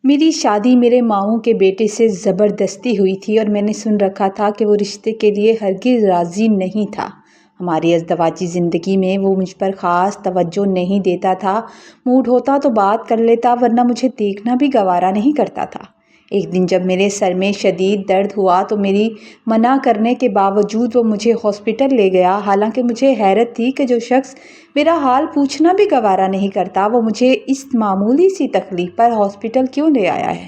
میری شادی میرے ماموں کے بیٹے سے زبردستی ہوئی تھی اور میں نے سن رکھا تھا کہ وہ رشتے کے لیے ہرگز راضی نہیں تھا۔ ہماری ازدواجی زندگی میں وہ مجھ پر خاص توجہ نہیں دیتا تھا۔ موڈ ہوتا تو بات کر لیتا ورنہ مجھے دیکھنا بھی گوارا نہیں کرتا تھا۔ ایک دن جب میرے سر میں شدید درد ہوا تو میری منع کرنے کے باوجود وہ مجھے ہاسپٹل لے گیا، حالانکہ مجھے حیرت تھی کہ جو شخص میرا حال پوچھنا بھی گوارا نہیں کرتا وہ مجھے اس معمولی سی تکلیف پر ہاسپٹل کیوں لے آیا ہے۔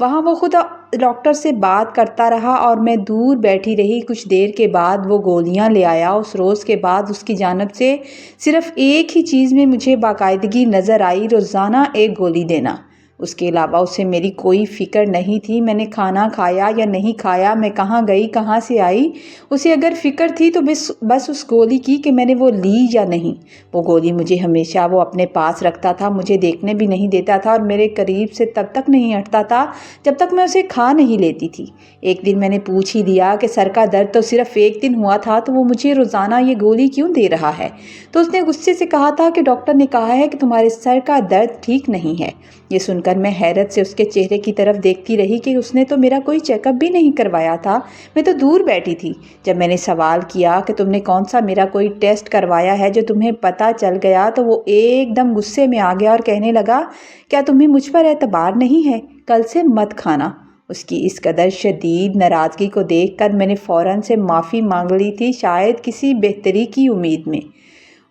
وہاں وہ خود ڈاکٹر سے بات کرتا رہا اور میں دور بیٹھی رہی۔ کچھ دیر کے بعد وہ گولیاں لے آیا۔ اس روز کے بعد اس کی جانب سے صرف ایک ہی چیز میں مجھے باقاعدگی نظر آئی، روزانہ ایک گولی دینا۔ اس کے علاوہ اسے میری کوئی فکر نہیں تھی، میں نے کھانا کھایا یا نہیں کھایا، میں کہاں گئی کہاں سے آئی۔ اسے اگر فکر تھی تو بس اس گولی کی کہ میں نے وہ لی یا نہیں۔ وہ گولی مجھے ہمیشہ وہ اپنے پاس رکھتا تھا، مجھے دیکھنے بھی نہیں دیتا تھا اور میرے قریب سے تب تک نہیں ہٹتا تھا جب تک میں اسے کھا نہیں لیتی تھی۔ ایک دن میں نے پوچھ ہی دیا کہ سر کا درد تو صرف ایک دن ہوا تھا تو وہ مجھے روزانہ یہ گولی کیوں دے رہا ہے؟ تو اس نے غصے سے کہا تھا کہ ڈاکٹر نے کہا ہے کہ تمہارے سر کا درد ٹھیک نہیں ہے۔ یہ سن کر میں حیرت سے اس کے چہرے کی طرف دیکھتی رہی کہ اس نے تو میرا کوئی چیک اپ بھی نہیں کروایا تھا، میں تو دور بیٹھی تھی۔ جب میں نے سوال کیا کہ تم نے کون سا میرا کوئی ٹیسٹ کروایا ہے جو تمہیں پتہ چل گیا، تو وہ ایک دم غصے میں آ گیا اور کہنے لگا، کیا تمہیں مجھ پر اعتبار نہیں ہے؟ کل سے مت کھانا۔ اس کی اس قدر شدید ناراضگی کو دیکھ کر میں نے فوراً سے معافی مانگ لی تھی، شاید کسی بہتری کی امید میں۔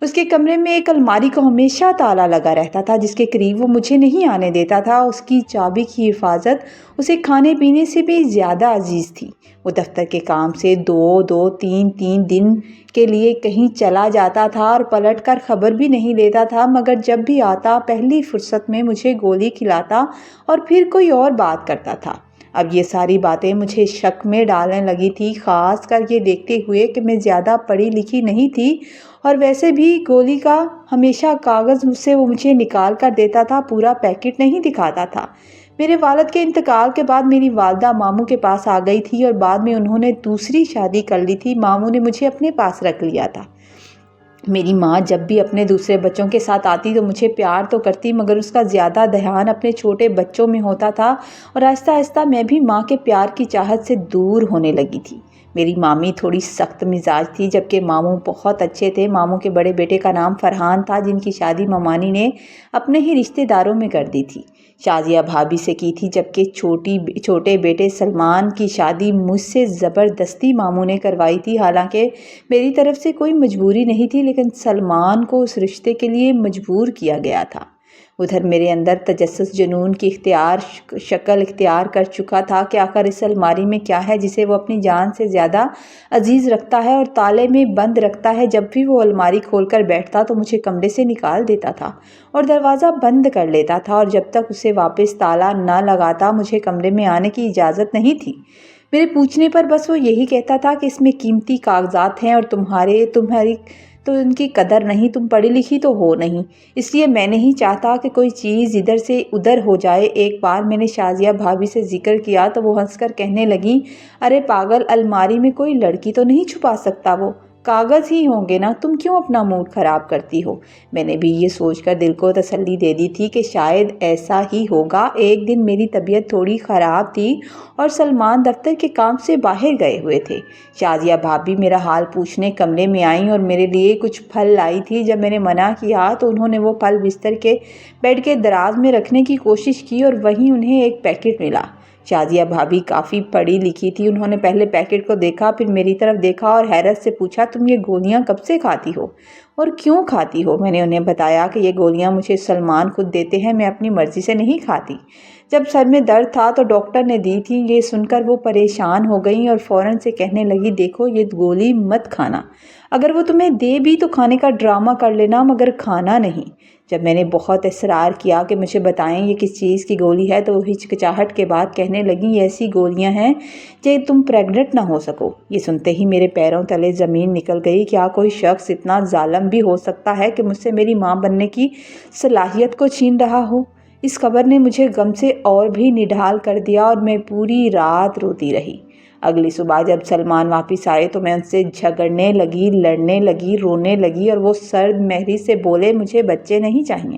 اس کے کمرے میں ایک الماری کو ہمیشہ تالا لگا رہتا تھا جس کے قریب وہ مجھے نہیں آنے دیتا تھا۔ اس کی چابی کی حفاظت اسے کھانے پینے سے بھی زیادہ عزیز تھی۔ وہ دفتر کے کام سے دو تین دن کے لیے کہیں چلا جاتا تھا اور پلٹ کر خبر بھی نہیں لیتا تھا، مگر جب بھی آتا پہلی فرصت میں مجھے گولی کھلاتا اور پھر کوئی اور بات کرتا تھا۔ اب یہ ساری باتیں مجھے شک میں ڈالنے لگی تھی، خاص کر یہ دیکھتے ہوئے کہ میں زیادہ پڑھی لکھی نہیں تھی اور ویسے بھی گولی کا ہمیشہ کاغذ سے وہ مجھے نکال کر دیتا تھا، پورا پیکٹ نہیں دکھاتا تھا۔ میرے والد کے انتقال کے بعد میری والدہ ماموں کے پاس آ گئی تھی اور بعد میں انہوں نے دوسری شادی کر لی تھی۔ ماموں نے مجھے اپنے پاس رکھ لیا تھا۔ میری ماں جب بھی اپنے دوسرے بچوں کے ساتھ آتی تو مجھے پیار تو کرتی، مگر اس کا زیادہ دھیان اپنے چھوٹے بچوں میں ہوتا تھا اور آہستہ آہستہ میں بھی ماں کے پیار کی چاہت سے دور ہونے لگی تھی۔ میری مامی تھوڑی سخت مزاج تھی جبکہ ماموں بہت اچھے تھے۔ ماموں کے بڑے بیٹے کا نام فرحان تھا جن کی شادی ممانی نے اپنے ہی رشتہ داروں میں کر دی تھی، شازیہ بھابھی سے کی تھی، جبکہ چھوٹے بیٹے سلمان کی شادی مجھ سے زبردستی ماموں نے کروائی تھی۔ حالانکہ میری طرف سے کوئی مجبوری نہیں تھی، لیکن سلمان کو اس رشتے کے لیے مجبور کیا گیا تھا۔ ادھر میرے اندر تجسس جنون کی شکل اختیار کر چکا تھا کہ آخر اس الماری میں کیا ہے جسے وہ اپنی جان سے زیادہ عزیز رکھتا ہے اور تالے میں بند رکھتا ہے۔ جب بھی وہ الماری کھول کر بیٹھتا تو مجھے کمرے سے نکال دیتا تھا اور دروازہ بند کر لیتا تھا، اور جب تک اسے واپس تالا نہ لگاتا مجھے کمرے میں آنے کی اجازت نہیں تھی۔ میرے پوچھنے پر بس وہ یہی کہتا تھا کہ اس میں قیمتی کاغذات ہیں اور تمہاری تو ان کی قدر نہیں، تم پڑھی لکھی تو ہو نہیں، اس لیے میں نہیں چاہتا کہ کوئی چیز ادھر سے ادھر ہو جائے۔ ایک بار میں نے شازیہ بھابھی سے ذکر کیا تو وہ ہنس کر کہنے لگیں، ارے پاگل، الماری میں کوئی لڑکی تو نہیں چھپا سکتا، وہ کاغذ ہی ہوں گے نا، تم کیوں اپنا موڈ خراب کرتی ہو؟ میں نے بھی یہ سوچ کر دل کو تسلی دے دی تھی کہ شاید ایسا ہی ہوگا۔ ایک دن میری طبیعت تھوڑی خراب تھی اور سلمان دفتر کے کام سے باہر گئے ہوئے تھے۔ شازیہ بھابھی میرا حال پوچھنے کمرے میں آئیں اور میرے لیے کچھ پھل لائی تھی۔ جب میں نے منع کیا تو انہوں نے وہ پھل بستر کے بیڈ کے دراز میں رکھنے کی کوشش کی اور وہیں انہیں ایک پیکٹ ملا۔ شازیہ بھابھی کافی پڑھی لکھی تھی، انہوں نے پہلے پیکٹ کو دیکھا، پھر میری طرف دیکھا اور حیرت سے پوچھا، تم یہ گولیاں کب سے کھاتی ہو اور کیوں کھاتی ہو؟ میں نے انہیں بتایا کہ یہ گولیاں مجھے سلمان خود دیتے ہیں، میں اپنی مرضی سے نہیں کھاتی۔ جب سر میں درد تھا تو ڈاکٹر نے دی تھی۔ یہ سن کر وہ پریشان ہو گئیں اور فوراً سے کہنے لگی، دیکھو یہ گولی مت کھانا، اگر وہ تمہیں دے بھی تو کھانے کا ڈرامہ کر لینا، مگر کھانا نہیں۔ جب میں نے بہت اصرار کیا کہ مجھے بتائیں یہ کس چیز کی گولی ہے تو وہ ہچکچاہٹ کے بعد کہنے لگیں، یہ ایسی گولیاں ہیں کہ تم پریگننٹ نہ ہو سکو۔ یہ سنتے ہی میرے پیروں تلے زمین نکل گئی۔ کیا کوئی شخص اتنا ظالم بھی ہو سکتا ہے کہ مجھ سے میری ماں بننے کی صلاحیت کو چھین رہا ہو؟ اس خبر نے مجھے غم سے اور بھی نڈھال کر دیا اور میں پوری رات روتی رہی۔ اگلی صبح جب سلمان واپس آئے تو میں ان سے جھگڑنے لگی، لڑنے لگی، رونے لگی اور وہ سرد مہری سے بولے، مجھے بچے نہیں چاہیے۔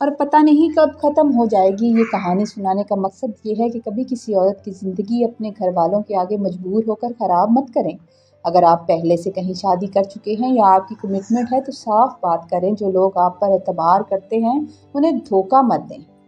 اور پتہ نہیں کب ختم ہو جائے گی۔ یہ کہانی سنانے کا مقصد یہ ہے کہ کبھی کسی عورت کی زندگی اپنے گھر والوں کے آگے مجبور ہو کر خراب مت کریں۔ اگر آپ پہلے سے کہیں شادی کر چکے ہیں یا آپ کی کمٹمنٹ ہے تو صاف بات کریں۔ جو لوگ آپ پر اعتبار کرتے ہیں انہیں دھوکہ مت دیں۔